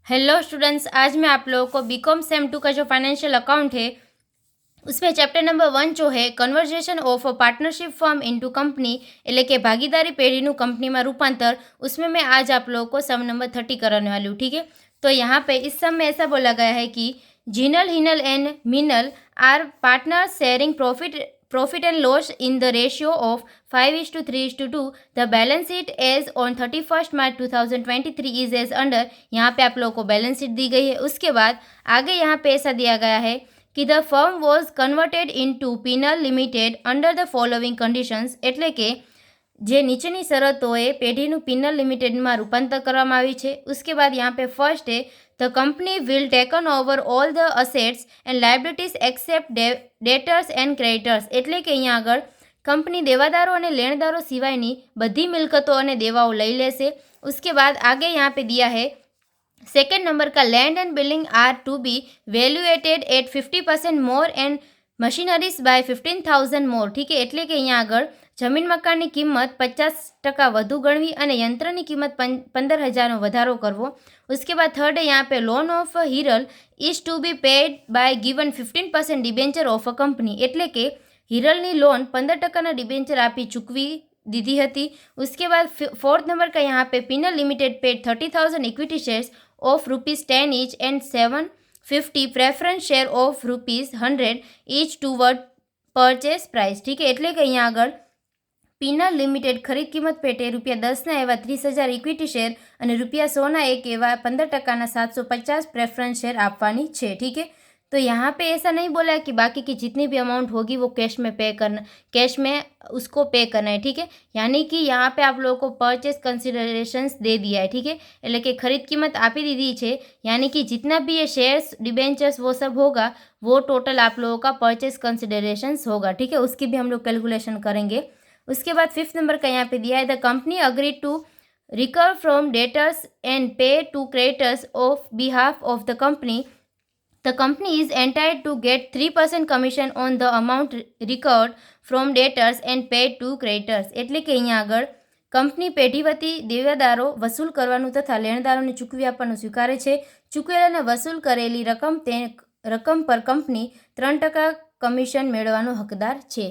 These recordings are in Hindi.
हेलो स्टूडेंट्स, आज मैं आप लोगों को बीकॉम सेम 2 का जो फाइनेंशियल अकाउंट है उसमें चैप्टर नंबर 1 जो है conversation of a partnership firm into company એટલે કે ભાગીદારી પેઢીનું કંપનીમાં રૂપાંતર, उसमें मैं आज आप लोगों को सम नंबर 30 कराने वाली हूँ। ठीक है, तो यहाँ पे इस सम में ऐसा बोला गया है कि Jinal Hinal and Minal are partner sharing profit and loss in the ratio of 5:3:2. The balance sheet as on 31st March 2023 is as under। यहाँ पे आप लोगों को बैलेंस शीट दी गई है। उसके बाद आगे यहाँ पे ऐसा दिया गया है कि the firm was converted into penal limited under the following conditions, એટલે કે જે નીચેની શરતોએ પેઢીનું પિનલ લિમિટેડમાં રૂપાંતર કરવામાં આવી છે। उसके बाद यहाँ पे फर्स्ट है the company will taken over all the assets and liabilities accept ડેટર્સ and creditors, એટલે કે અહીંયા આગળ કંપની દેવાદારો અને લેણદારો સિવાયની બધી મિલકતો અને દેવાઓ લઈ લેશે। उसके बाद आगे यहाँ पे दिया है सेकेंड नंबर का land and building are to be valuated at 50% more and machineries by 15,000 more. ठीक है, એટલે કે અહીંયા આગળ જમીન મકાનની કિંમત 50% વધુ ગણવી અને યંત્રની કિંમત 15,000નો વધારો કરવો। उसके बाद थर्ड है यहाँ पे loan of Hiral is to be paid by given 15% debenture of a company, એટલે કે हिरलनी लोन 15%ના डिबेન્ચર આપી ચૂકવી दीदी हती। उसके बाद फोर्थ नंबर का यहाँ पे penal limited paid 30,000 equity shares of ₹10 each and 750 preference share of ₹100 each toward purchase price. ठीक है, એટલે કે અહીંયા આગળ પિનલ લિમિટેડ ખરીદ કિંમત પેટે ₹10ના એવા 30,000 ઇક્વિટી શેર અને ₹100ના એક એવા 15%ના 750 प्रेफरेंस शेयर આપવાની છે। ठीक है, तो यहाँ पे ऐसा नहीं बोला है कि बाकी की जितनी भी अमाउंट होगी वो कैश में पे करना, कैश में उसको पे करना है। ठीक है, यानी कि यहाँ पे आप लोगों को परचेस कंसिडरेशंस दे दिया है। ठीक है, એટલે કે ખરીદ કિંમત આપી દીધી છે, यानी कि जितना भी ये शेयर्स डिबेंचर्स वो सब होगा वो टोटल आप लोगों का परचेस कंसिडरेशंस होगा। ठीक है, उसकी भी हम लोग कैलकुलेशन करेंगे। उसके बाद फिफ्थ नंबर का यहाँ पे दिया है the company agree to recover from debtors and pay to creditors of behalf of the company. The company is entitled to get 3% commission on the amount recovered from debtors and paid to creditors, એટલે કે અહીંયા આગળ કંપની પેઢી વતી દેવાદારો વસૂલ કરવાનું તથા લેણદારોને ચૂકવી આપવાનું સ્વીકારે છે। ચૂકવેલાને વસૂલ કરેલી રકમ પર કંપની 3% કમિશન મેળવવાનો હકદાર છે।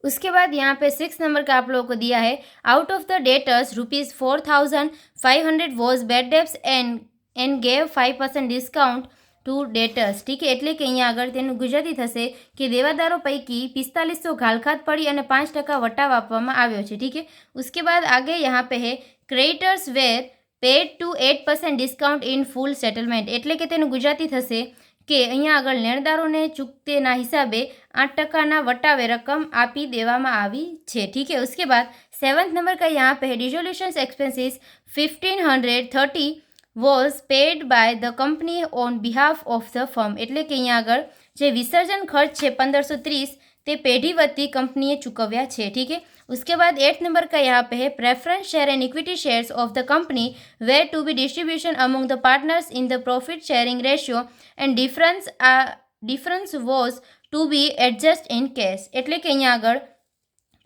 उसके बाद यहाँ पे 6 नंबर का आप लोगों को दिया है out of the debtors ₹4,500 was bad debts and gave 5% discount to debtors. ठीक है, એટલે કે અહીંયા આગળ તેનું ગુજરાતી થશે કે દેવાદારો પૈકી 4500 ઘાલખાત પડી અને 5% વટાવ આપવામાં આવ્યો છે। ठीक है, उसके बाद आगे यहाँ पे है creditors were paid to 8% discount in full settlement, એટલે કે તેનું ગુજરાતી થશે કે અહીંયા આગળ લેણદારોને ચૂકतेના હિસાબે 8%ના વટાવે રકમ આપી દેવામાં આવી છે। ठीक है, उसके बाद 7th नंबर का यहाँ पे है dissolution expenses 1530 was paid by the company on behalf of the firm, એટલે કે અહીંયા આગળ જે વિસર્જન ખર્ચ છે 1530 તે પેઢી વતી કંપનીએ ચૂકવ્યા છે। ठीक है, उसके बाद 8th नंबर का यहाँ पे है preference share and equity shares of the company were to be distribution among the partners in the profit sharing ratio and difference was to be adjust in cash, એટલે કે અહીંયા આગળ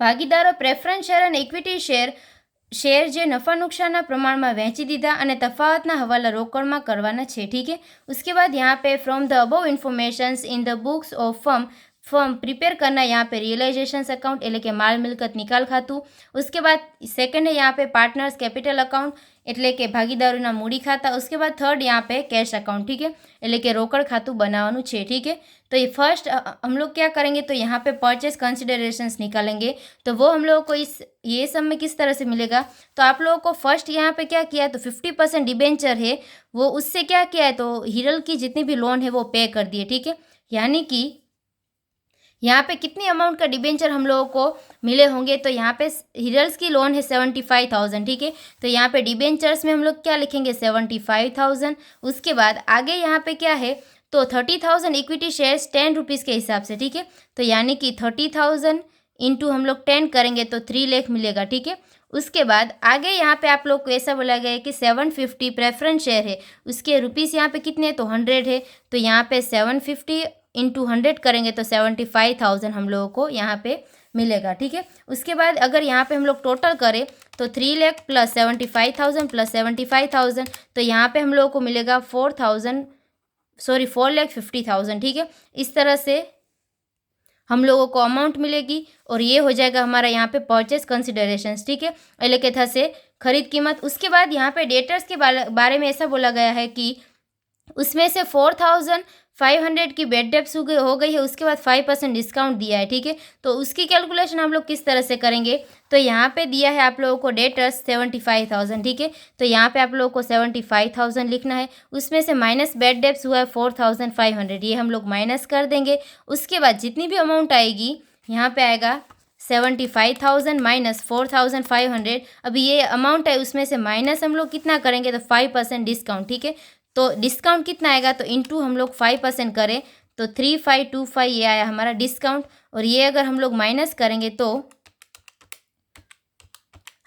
ભાગીદારો પ્રેફરન્સ શેર અને ઇક્વિટી શેર જે નફા નુકસાનના પ્રમાણમાં વહેંચી દીધા અને તફાવતના હવાલા રોકડમાં કરવાના છે। ठीक है, उसके बाद यहाँ पे from the above informations in the books of firm prepare करना यहाँ पे रियलाइजेशन अकाउंट એટલે કે માલ મિલકત નિકાલ ખાતું। उसके बाद सेकंड है यहाँ पे पार्टनर्स कैपिटल अकाउंट એટલે કે ભાગીદારોના મૂડી ખાતા। उसके बाद थर्ड यहाँ पे कैश अकाउंट। ठीक है, એટલે કે રોકડ ખાતું બનાવવાનું છે। ठीक है, तो ये फर्स्ट हम लोग क्या करेंगे तो यहाँ पे परचेस कंसिडरेशंस निकालेंगे, तो वो हम लोगों को ये सब में किस तरह से मिलेगा। तो आप लोगों को फर्स्ट यहाँ पे क्या किया है तो 50% डिबेंचर है वो उससे क्या किया है तो हिरल की जितनी भी लोन है वो पे कर दिए। ठीक है, यानी कि यहाँ पे कितनी अमाउंट का डिबेंचर हम लोगों को मिले होंगे तो यहाँ पे हिरल्स की लोन है 75,000। ठीक है, तो यहाँ पे डिबेंचर्स में हम लोग क्या लिखेंगे 75,000। उसके बाद आगे यहाँ पे क्या है तो 30,000 इक्विटी शेयर्स 10 रुपीज़ के हिसाब से। ठीक है, तो यानी कि 30,000 इंटू हम लोग 10 करेंगे तो 3 लाख मिलेगा। ठीक है, उसके बाद आगे यहाँ पे आप लोग को ऐसा बोला गया है कि 750 प्रेफरेंस शेयर है, उसके रुपीज़ यहाँ पे कितने तो 100 है, तो यहाँ पे 750 इंटू 100 करेंगे तो 75,000 हम लोगों को यहाँ पे मिलेगा। ठीक है, उसके बाद अगर यहाँ पे हम लोग टोटल करें तो 3 लाख प्लस 75,000 प्लस 75,000, तो यहाँ पे हम लोगों को मिलेगा 4,50,000। ठीक है, इस तरह से हम लोगों को अमाउंट मिलेगी और ये हो जाएगा हमारा यहाँ पे परचेस कंसिडरेशंस। ठीक है, એટલે કે થશે खरीद कीमत। उसके बाद यहाँ पे डेटर्स के बारे में ऐसा बोला गया है कि उसमें से 4,500 की बेड डेप्स हो गई है, उसके बाद 5% डिस्काउंट दिया है। ठीक है, तो उसकी कैलकुलेशन हम लोग किस तरह से करेंगे, तो यहाँ पे दिया है आप लोगों को डेटर्स 75,000। ठीक है, तो यहाँ पे आप लोगों को 75,000 लिखना है, उसमें से माइनस बेड डेप्स हुआ है 4,500, ये हम लोग माइनस कर देंगे। उसके बाद जितनी भी अमाउंट आएगी यहाँ पे आएगा 75,000 माइनस 4,500। अभी ये अमाउंट है उसमें से माइनस हम लोग कितना करेंगे, तो 5% डिस्काउंट। ठीक है, तो डिस्काउंट कितना आएगा, तो इनटू हम लोग 5% करें तो 3,525 ये आया हमारा डिस्काउंट। और ये अगर हम लोग माइनस करेंगे तो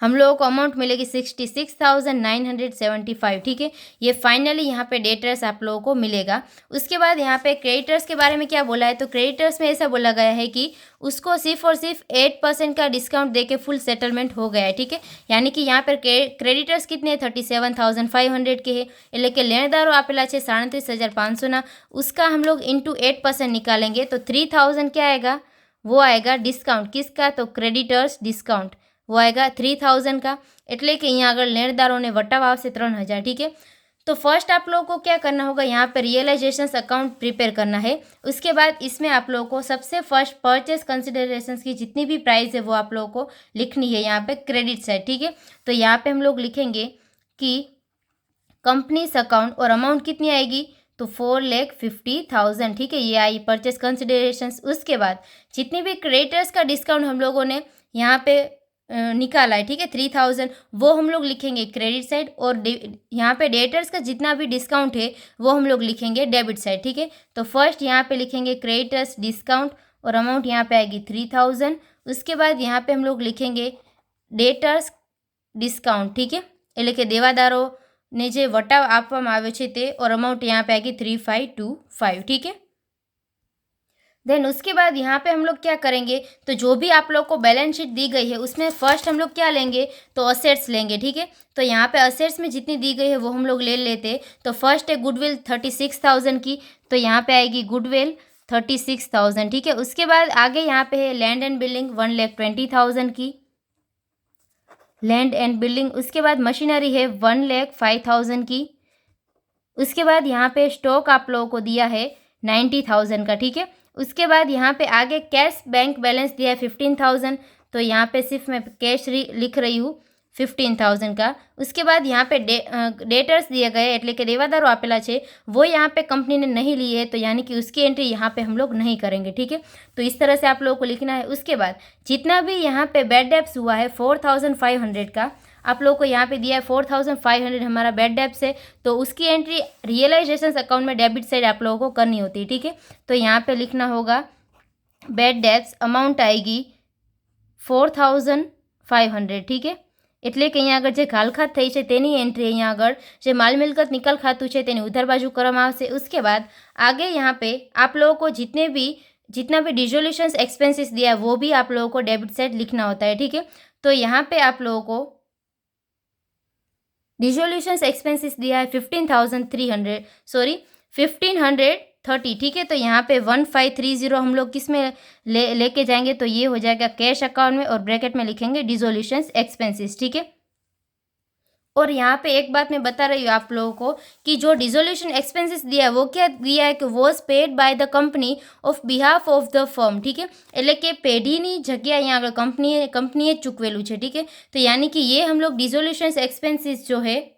हम लोगों को अमाउंट मिलेगी 66,975। ठीक है, ये फाइनली यहाँ पे डेटर्स आप लोगों को मिलेगा। उसके बाद यहाँ पे क्रेडिटर्स के बारे में क्या बोला है, तो क्रेडिटर्स में ऐसा बोला गया है कि उसको सिर्फ और सिर्फ 8% का डिस्काउंट देके फुल सेटलमेंट हो गया है। ठीक है, यानी कि यहाँ पर क्रेडिटर्स कितने 37,500 के है, એટલે કે લેણદારો આપેલા છે 37,500 उसका हम लोग इंटू 8% निकालेंगे तो 3,000 क्या आएगा, वो आएगा डिस्काउंट किसका, तो क्रेडिटर्स डिस्काउंट वो आएगा 3,000 का, એટલે કે અહીંયા આગળ લેણદારોને વટાવ આવશે 3,000। ठीक है, तो फर्स्ट आप लोगों को क्या करना होगा, यहाँ पर रियलाइजेशंस अकाउंट प्रिपेयर करना है। उसके बाद इसमें आप लोगों को सबसे फर्स्ट परचेस कंसिडरेशंस की जितनी भी प्राइस है वो आप लोगों को लिखनी है यहाँ पे क्रेडिट साइड। ठीक है, तो यहाँ पे हम लोग लिखेंगे कि कंपनीज अकाउंट और अमाउंट कितनी आएगी, तो 4,50,000। ठीक है, ये आई परचेस कंसिडरेशंस। उसके बाद जितनी भी क्रेडिटर्स का डिस्काउंट हम लोगों ने यहाँ पे निकाला है, ठीक है 3,000, वो हम लोग लिखेंगे क्रेडिट साइड। और यहाँ पे डेटर्स का जितना भी डिस्काउंट है वो हम लोग लिखेंगे डेबिट साइड। ठीक है, तो फर्स्ट यहाँ पे लिखेंगे क्रेडिटर्स डिस्काउंट और अमाउंट यहाँ पे आएगी 3,000। उसके बाद यहाँ पे हम लोग लिखेंगे डेटर्स डिस्काउंट। ठीक है, એટલે કે દેવાદારોને જે વટાવ આપવામાં આવ્યો છે તે, और अमाउंट यहाँ पे आएगी 3,525। ठीक है, देन उसके बाद यहाँ पे हम लोग क्या करेंगे, तो जो भी आप लोग को बैलेंस शीट दी गई है उसमें फर्स्ट हम लोग क्या लेंगे, तो असेट्स लेंगे। ठीक है, तो यहाँ पे असेट्स में जितनी दी गई है वो हम लोग ले लेते। तो फर्स्ट है गुडविल 36,000 की, तो यहाँ पे आएगी गुडविल 36,000। ठीक है, उसके बाद आगे यहाँ पे है लैंड एंड बिल्डिंग 1,20,000 की, लैंड एंड बिल्डिंग। उसके बाद मशीनरी है 1,05,000 की। उसके बाद यहाँ पे स्टॉक आप लोगों को दिया है 90,000 का। ठीक है, उसके बाद यहाँ पे आगे कैश बैंक बैलेंस दिया है 15,000, तो यहाँ पे सिर्फ मैं कैश लिख रही हूँ 15,000 का। उसके बाद यहाँ पे डेटर्स दिए गए, એટલે કે દેવાદારો આપેલા છે वो यहाँ पे कंपनी ने नहीं ली है, तो यानी कि उसकी एंट्री यहाँ पे हम लोग नहीं करेंगे। ठीक है, तो इस तरह से आप लोगों को लिखना है। उसके बाद जितना भी यहाँ पे बैड डेप्स हुआ है 4,500 का आप लोगों को यहाँ पे दिया है 4,500 हमारा बैड डेप्स है, तो उसकी एंट्री रियलाइजेशन अकाउंट में डेबिट साइड आप लोगों को करनी होती है। ठीक है, तो यहाँ पे लिखना होगा बैड डेप्स अमाउंट आएगी 4,500। ठीक है, એટલે કે અહીંયા આગળ જે ઘાલખાત થઈ છે તેની એન્ટ્રી અહીંયા આગળ જે માલ મિલકત નિકાલ ખાતું છે તેની ઉધાર બાજુ કરવામાં આવશે। उसके बाद आगे यहाँ पे आप लोगों को जितना भी डिसोल्यूशंस एक्सपेंसेस दिया है वो भी आप लोगों को डेबिट साइड लिखना होता है। ठीक है, तो यहाँ पे आप लोगों को डिसोल्यूशंस एक्सपेंसेस दिया है 1,530। ठीक है, तो यहाँ पे 1,530 हम लोग किस में लेके जाएंगे, तो ये हो जाएगा कैश अकाउंट में और ब्रैकेट में लिखेंगे डिसोल्यूशंस एक्सपेंसेस। ठीक है, और यहाँ पे एक बात मैं बता रही हूँ आप लोगों को कि जो डिसोल्यूशन एक्सपेंसेस दिया है वो क्या दिया है कि was paid by the company of behalf of the firm. ठीक है, એટલે કે પેઢીની જગ્યા અહીંયા આગળ કંપનીએ ચૂકવેલું છે। ठीक है, तो यानी कि ये हम लोग डिसोल्यूशन एक्सपेंसेस जो है,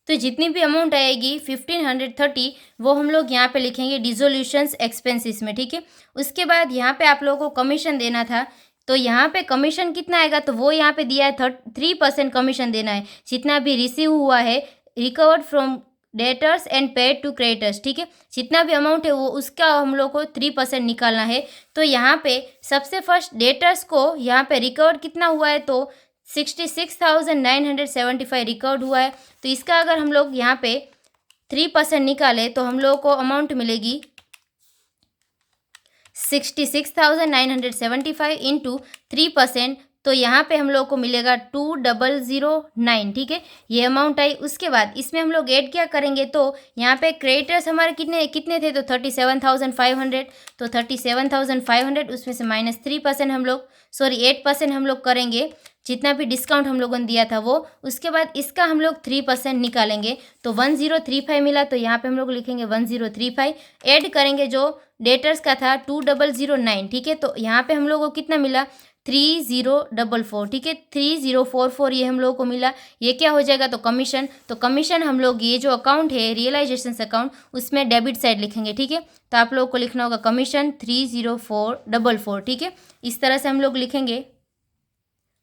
तो जितनी भी अमाउंट आएगी 1,530 वो हम लोग यहाँ पे लिखेंगे डिसोल्यूशंस एक्सपेंसेस में। ठीक है, उसके बाद यहाँ पे आप लोगों को कमीशन देना था, तो यहाँ पे कमीशन कितना आएगा, तो वो यहाँ पे दिया है 3% कमीशन देना है जितना भी रिसीव हुआ है recovered from debtors and paid to creditors. ठीक है, जितना भी अमाउंट है वो उसका हम लोग को 3% निकालना है। तो यहाँ पे सबसे फर्स्ट डेटर्स को यहाँ पे रिकवर्ड कितना हुआ है, तो 66,975 रिकवर्ड हुआ है। तो इसका अगर हम लोग यहाँ पे 3% निकाले तो हम लोगों को अमाउंट मिलेगी 66,975 इंटू 3%, तो यहाँ पे हम लोग को मिलेगा 2009, ठीक है, ये अमाउंट आई। उसके बाद इसमें हम लोग ऐड क्या करेंगे, तो यहाँ पे क्रेडिटर्स हमारे कितने कितने थे, तो 37,500, तो 37,500 उसमें से माइनस 3% हम लोग 8% हम लोग करेंगे, जितना भी डिस्काउंट हम लोगों ने दिया था वो। उसके बाद इसका हम लोग 3% निकालेंगे, तो 1035 मिला, तो यहाँ पे हम लोग लिखेंगे 1035, ऐड करेंगे जो डेटर्स का था 2009, ठीक है, तो यहाँ पे हम लोग को कितना मिला 3044, ठीक है, 3044 ये हम लोगों को मिला। ये क्या हो जाएगा, तो कमीशन, तो कमीशन हम लोग ये जो अकाउंट है रियलाइजेशन अकाउंट उसमें डेबिट साइड लिखेंगे, ठीक है, तो आप लोगों को लिखना होगा कमीशन 30444, ठीक है, इस तरह से हम लोग लिखेंगे।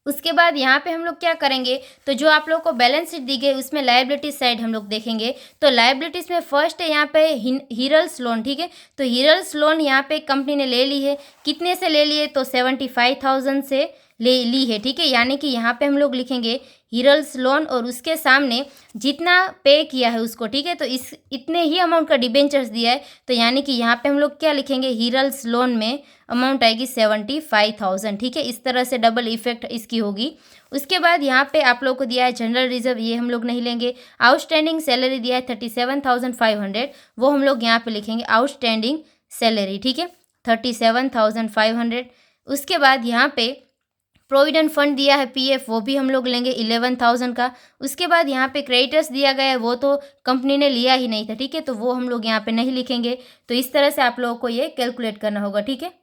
उसके बाद यहाँ पे हम लोग क्या करेंगे, तो जो आप लोग को बैलेंस शीट दी गई उसमें लायबिलिटीज साइड हम लोग देखेंगे। तो लायबिलिटीज में फर्स्ट है यहाँ पे हीरल्स लोन, ठीक है, तो हीरल्स लोन यहाँ पे कंपनी ने ले ली है, कितने से ले लिए, तो 75,000 से ले ली है, ठीक है, यानी कि यहाँ पे हम लोग लिखेंगे हीरल्स लोन और उसके सामने जितना पे किया है उसको, ठीक है, तो इस इतने ही अमाउंट का डिबेंचर्स दिया है, तो यानी कि यहाँ पे हम लोग क्या लिखेंगे, हीरल्स लोन में अमाउंट आएगी 75,000, ठीक है, इस तरह से डबल इफेक्ट इसकी होगी। उसके बाद यहाँ पे आप लोग को दिया है जनरल रिजर्व, ये हम लोग नहीं लेंगे। आउटस्टैंडिंग सैलरी दिया है 37,500, वो हम लोग यहाँ पे लिखेंगे आउटस्टैंडिंग सैलरी, ठीक है, 37,500। उसके बाद यहाँ पे प्रोविडेंट फंड दिया है पीएफ, वो भी हम लोग लेंगे 11,000 का। उसके बाद यहाँ पे क्रेडिटर्स दिया गया है, वो तो कंपनी ने लिया ही नहीं था, ठीक है, तो वो हम लोग यहाँ पे नहीं लिखेंगे। तो इस तरह से आप लोगों को ये कैलकुलेट करना होगा, ठीक है।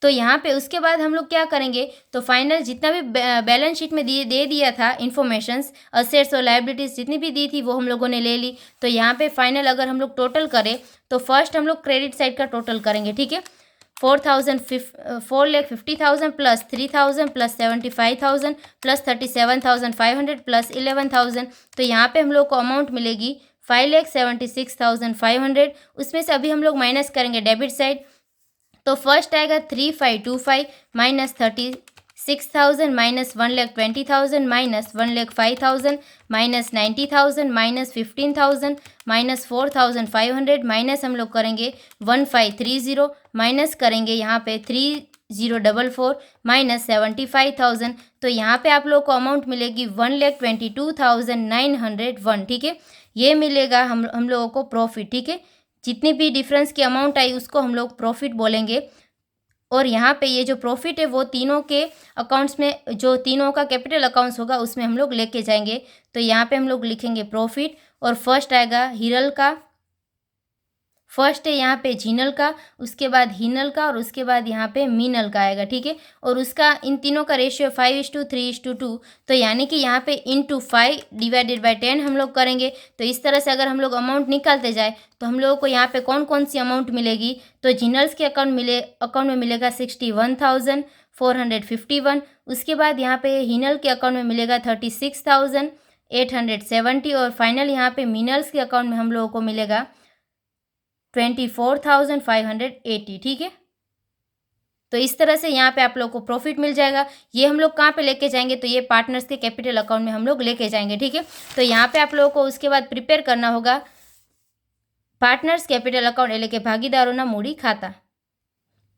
तो यहाँ पे उसके बाद हम लोग क्या करेंगे, तो फाइनल जितना भी बैलेंस शीट में दे दिया था इन्फॉर्मेशंस, असेट्स और लायबिलिटीज जितनी भी दी थी वो हम लोगों ने ले ली। तो यहाँ पे फाइनल अगर हम लोग टोटल करें तो फर्स्ट हम लोग क्रेडिट साइड का टोटल करेंगे, ठीक है, 4,50,000 प्लस 3,000 प्लस 75,000 प्लस 37,500 प्लस 11,000, तो यहाँ पे हम लोग को अमाउंट मिलेगी 5,76,500। उसमें से अभी हम लोग माइनस करेंगे डेबिट साइड, तो फर्स्ट आएगा 3,525 minus 36,000 minus 1,20,000 minus 1,05,000 minus 90,000 minus 15,000 minus 4,500 minus हम लोग करेंगे 1,530 माइनस करेंगे यहाँ पे 3,044 माइनस 75,000, तो यहाँ पे आप लोग को अमाउंट मिलेगी 1,22,901, ठीक है, ये मिलेगा हम लोगों को प्रॉफिट, ठीक है, जितनी भी डिफरेंस की अमाउंट आई उसको हम लोग प्रॉफिट बोलेंगे। और यहाँ पे ये जो प्रॉफिट है वो तीनों के अकाउंट्स में, जो तीनों का कैपिटल अकाउंट्स होगा उसमें हम लोग लेके जाएंगे। तो यहाँ पे हम लोग लिखेंगे प्रॉफिट और फर्स्ट आएगा हीरल का, फर्स्ट है यहाँ पे जिनल का, उसके बाद हिनल का और उसके बाद यहाँ पे मीनल का आएगा, ठीक है, और उसका इन तीनों का रेशियो 5:3:2, तो यानी कि यहाँ पे इंटू 5 डिवाइडेड बाय 10 हम लोग करेंगे। तो इस तरह से अगर हम लोग अमाउंट निकालते जाए तो हम लोगों को यहाँ पे कौन कौन सी अमाउंट मिलेगी, तो जिनल्स के अकाउंट में मिलेगा 61,451, उसके बाद यहाँ पे हिनल के अकाउंट में मिलेगा 36,870 और फाइनल यहाँ पे मीनल्स के अकाउंट में हम लोगों को मिलेगा 24,580, ठीक है। तो इस तरह से यहाँ पे आप लोग को प्रॉफिट मिल जाएगा। ये हम लोग कहाँ पे लेके जाएंगे, तो ये पार्टनर्स के कैपिटल अकाउंट में हम लोग लेके जाएंगे, ठीक है। तो यहाँ पे आप लोगों को उसके बाद प्रिपेयर करना होगा पार्टनर्स कैपिटल अकाउंट એટલે કે ભાગીદારોના મૂડી खाता।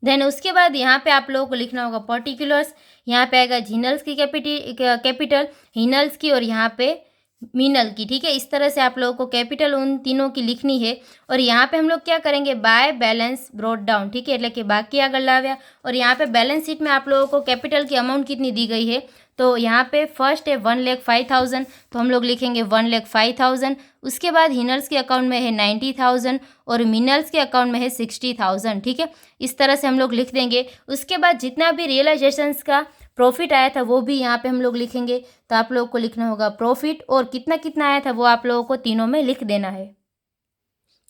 देन उसके बाद यहाँ पे आप लोगों को लिखना होगा पर्टिकुलर्स, यहाँ पे आएगा जिनल्स की कैपिटल, हिनल्स की और यहाँ पे मीनल की, ठीक है। इस तरह से आप लोगों को कैपिटल उन तीनों की लिखनी है। और यहाँ पे हम लोग क्या करेंगे, बाय बैलेंस ब्रॉट डाउन, ठीक है, એટલે કે बाकी આગળ લાવ્યા। और यहाँ पे बैलेंस शीट में आप लोगों को कैपिटल की अमाउंट कितनी दी गई है, तो यहाँ पे फर्स्ट है 1,05,000, तो हम लोग लिखेंगे 1,05,000। उसके बाद हिनल्स के अकाउंट में है 90,000 और मिनल्स के अकाउंट में है 60,000, ठीक है। इस तरह से हम लोग लिख देंगे। उसके बाद जितना भी रियलाइजेशंस का प्रॉफिट आया था वो भी यहाँ पे हम लोग लिखेंगे। तो आप लोगों को लिखना होगा प्रॉफिट और कितना कितना आया था वो आप लोगों को तीनों में लिख देना है।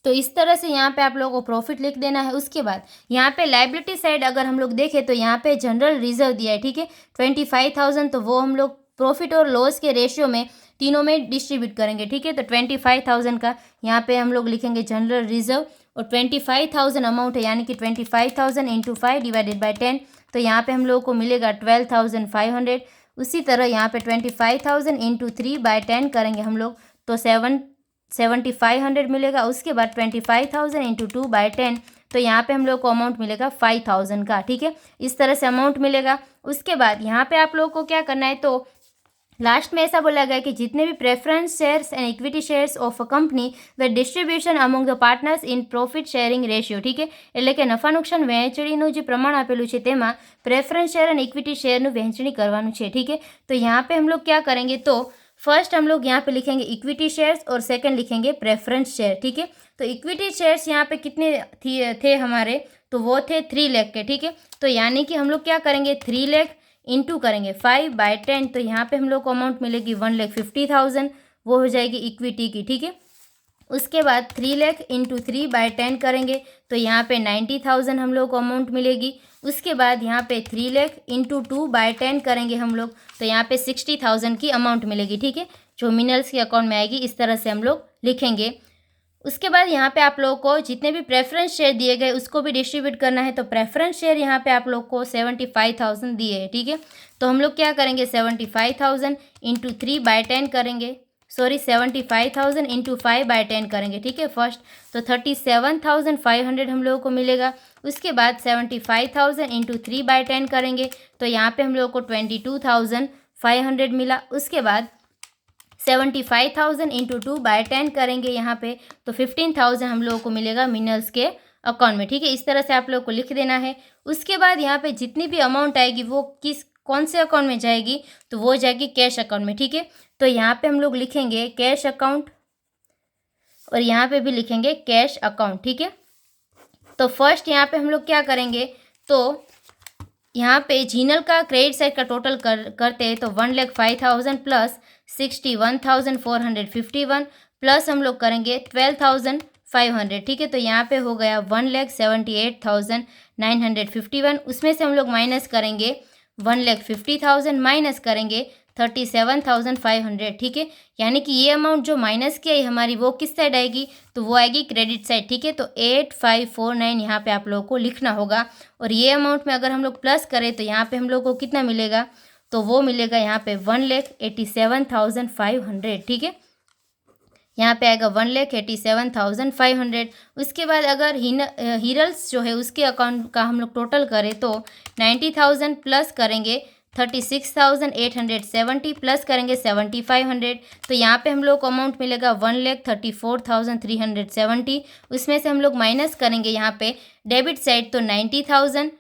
तो इस तरह से यहाँ पे आप लोगों को प्रॉफिट लिख देना है। उसके बाद यहाँ पे लायबिलिटी साइड अगर हम लोग देखें तो यहाँ पे जनरल रिजर्व दिया है, ठीक है, 25,000, तो वो हम लोग प्रॉफिट और लॉस के रेशियो में तीनों में डिस्ट्रीब्यूट करेंगे, ठीक है। तो 25,000 का यहाँ पे हम लोग लिखेंगे जनरल रिजर्व और 25,000 अमाउंट है, यानी कि 25,000 इंटू 5 डिवाइडेड बाई 10, तो यहाँ पे हम लोगों को मिलेगा 12,500। उसी तरह यहाँ पे 25,000 इंटू 3 बाई 10 करेंगे हम लोग तो 7,500 मिलेगा। उसके बाद 25,000 इंटू 2 बाई 10, तो यहाँ पे हम लोग को अमाउंट मिलेगा 5000 का, ठीक है। इस तरह से अमाउंट मिलेगा। उसके बाद यहाँ पे आप लोगों को क्या करना है, तो लास्ट में ऐसा बोला गया कि जितने भी preference shares and equity shares of a company way distribution among the partners in profit sharing ratio, ઠીક છે। એટલે કે નફા નુકસાન વહેંચણીનું જે પ્રમાણ આપેલું છે તેમાં પ્રેફરન્સ शेयर एंड इक्विटी शेयरનું વહેંચણી કરવાનું છે, ठीक है। तो यहाँ पे हम लोग क्या करेंगे, तो फर्स्ट हम लोग यहाँ पे लिखेंगे इक्विटी शेयर्स और सेकंड लिखेंगे प्रेफरेंस शेयर, ठीक है। तो इक्विटी शेयर्स यहाँ पे कितने थे हमारे, तो वो थे 3 लाख के, ठीक है। तो यानी कि हम लोग क्या करेंगे, 3 लाख इंटू करेंगे 5/10, तो यहाँ पे हम लोग को अमाउंट मिलेगी 1,50,000, वो हो जाएगी इक्विटी की, ठीक है। उसके बाद 3 लाख इंटू 3/10 करेंगे तो यहाँ पे 90,000 हम लोग को अमाउंट मिलेगी। उसके बाद यहाँ पे 3 लाख इंटू 2/10 करेंगे हम लोग, तो यहाँ पे 60,000 की अमाउंट मिलेगी, ठीक है, जो मिनरल्स के अकाउंट में आएगी। इस तरह से हम लोग लिखेंगे। उसके बाद यहाँ पे आप लोगों को जितने भी प्रेफरेंस शेयर दिए गए उसको भी डिस्ट्रीब्यूट करना है। तो प्रेफरेंस शेयर यहाँ पे आप लोग को 75,000 दिए हैं, ठीक है। तो हम लोग क्या करेंगे, 75,000 इंटू 3/10 करेंगे, सॉरी 75,000 इंटू 5/10 करेंगे, ठीक है फर्स्ट। तो 37,500 हम लोगों को मिलेगा। उसके बाद 75,000 इंटू 3/10 करेंगे तो यहाँ पे हम लोगों को 22,500 मिला। उसके बाद 75,000 इंटू 2/10 करेंगे यहाँ पे तो 15,000 हम लोगों को मिलेगा मिनरल्स के अकाउंट में, ठीक है। इस तरह से आप लोगों को लिख देना है। उसके बाद यहाँ पे जितनी भी अमाउंट आएगी वो कौन से अकाउंट में जाएगी, तो वो जाएगी कैश अकाउंट में, ठीक है। तो यहाँ पे हम लोग लिखेंगे कैश अकाउंट और यहाँ पे भी लिखेंगे कैश अकाउंट, ठीक है। तो फर्स्ट यहाँ पे हम लोग क्या करेंगे, तो यहाँ पे जीनल का क्रेडिट साइड का टोटल करते हैं तो 1,05,000 प्लस 61,451 प्लस हम लोग करेंगे 12,500, ठीक है। तो यहाँ पे हो गया 1,78,951। उसमें से हम लोग माइनस करेंगे 1,50,000 माइनस करेंगे 37,500, ठीक है। यानी कि ये अमाउंट जो माइनस की है हमारी वो किस साइड आएगी, तो वो आएगी क्रेडिट साइड, ठीक है। तो 8549 यहाँ पे आप लोगों को लिखना होगा। और ये अमाउंट में अगर हम लोग प्लस करें तो यहाँ पे हम लोग को कितना मिलेगा, तो वो मिलेगा यहाँ पे 1,87,500, ठीक है। यहाँ पे आएगा 1,87,500। उसके बाद अगर हीरल्स जो है उसके अकाउंट का हम लोग टोटल करें तो 90,000 प्लस करेंगे 36,870 प्लस करेंगे 7,500, तो यहाँ पे हम लोग को अमाउंट मिलेगा 1,34,370। उसमें से हम लोग माइनस करेंगे यहाँ पे डेबिट साइड तो 90,000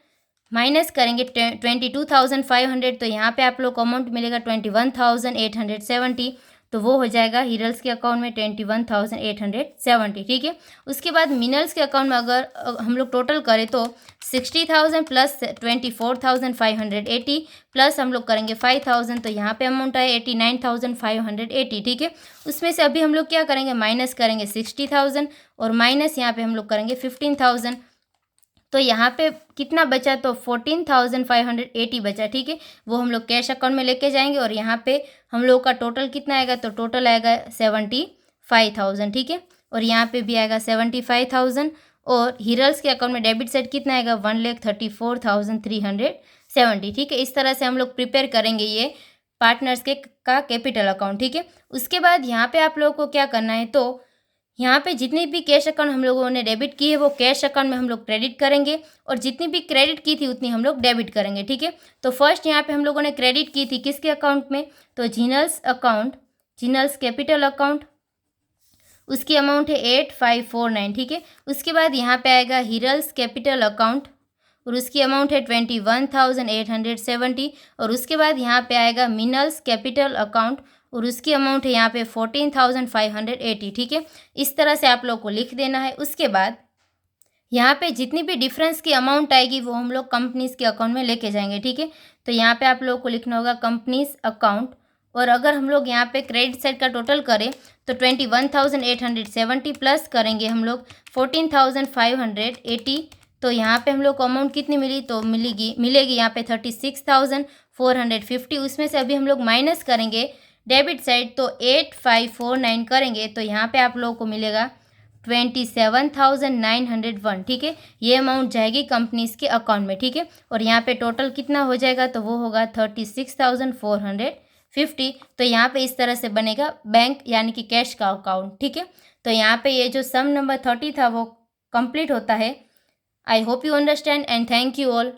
माइनस करेंगे 22,500, तो यहाँ पे आप लोग को अमाउंट मिलेगा 21,870, तो वो हो जाएगा हीरल्स के अकाउंट में 21,870, ठीक है। उसके बाद मिनरल्स के अकाउंट में अगर हम लोग टोटल करें तो 60,000 प्लस 24,580 प्लस हम लोग करेंगे 5,000, तो यहाँ पे अमाउंट आए 89,580, ठीक है। उसमें से अभी हम लोग क्या करेंगे, माइनस करेंगे 60,000 और माइनस यहाँ पे हम लोग करेंगे 15,000, तो यहाँ पे कितना बचा, तो 14,580 बचा, ठीक है। वो हम लोग कैश अकाउंट में लेके जाएंगे और यहाँ पे हम लोग का टोटल कितना आएगा, तो टोटल आएगा 75,000, ठीक है। और यहाँ पे भी आएगा 75,000 और हीरल्स के अकाउंट में डेबिट साइड कितना आएगा 1,34,370, ठीक है। इस तरह से हम लोग प्रिपेयर करेंगे ये पार्टनर्स का कैपिटल अकाउंट, ठीक है। उसके बाद यहाँ पे आप लोगों को क्या करना है, तो यहाँ पे जितनी भी कैश अकाउंट हम लोगों ने डेबिट की है वो कैश अकाउंट में हम लोग क्रेडिट करेंगे और जितनी भी क्रेडिट की थी उतनी हम लोग डेबिट करेंगे, ठीक है। तो फर्स्ट यहाँ पे हम लोगों ने क्रेडिट की थी किसके अकाउंट में, तो जीनल्स अकाउंट, जीनल्स कैपिटल अकाउंट, उसकी अमाउंट है 8549, ठीक है। उसके बाद यहाँ पे आएगा हीरल्स कैपिटल अकाउंट और उसकी अमाउंट है 21,870 और उसके बाद यहाँ पे आएगा मिनरल्स कैपिटल अकाउंट और उसकी अमाउंट है यहाँ पे 14,580, ठीक है। इस तरह से आप लोग को लिख देना है। उसके बाद यहाँ पे जितनी भी डिफरेंस की अमाउंट आएगी वो हम लोग कंपनीज के अकाउंट में लेके जाएंगे, ठीक है। तो यहाँ पे आप लोगों को लिखना होगा कंपनीज अकाउंट और अगर हम लोग यहाँ पे क्रेडिट साइड का टोटल करें तो 21,870 प्लस करेंगे हम लोग 14,580, तो यहाँ पे हम लोग को अमाउंट कितनी मिली, तो मिलेगी यहाँ पे 36,450। उसमें से अभी हम लोग माइनस करेंगे डेबिट साइड तो 8549 करेंगे तो यहाँ पे आप लोगों को मिलेगा 27,901, ठीक है। ये अमाउंट जाएगी कंपनीज के अकाउंट में, ठीक है। और यहाँ पे टोटल कितना हो जाएगा, तो वो होगा 36,450। तो यहाँ पे इस तरह से बनेगा बैंक यानी कि कैश का अकाउंट, ठीक है। तो यहाँ पे ये जो सम नंबर 30 था वो कंप्लीट होता है। I hope you understand and thank you all.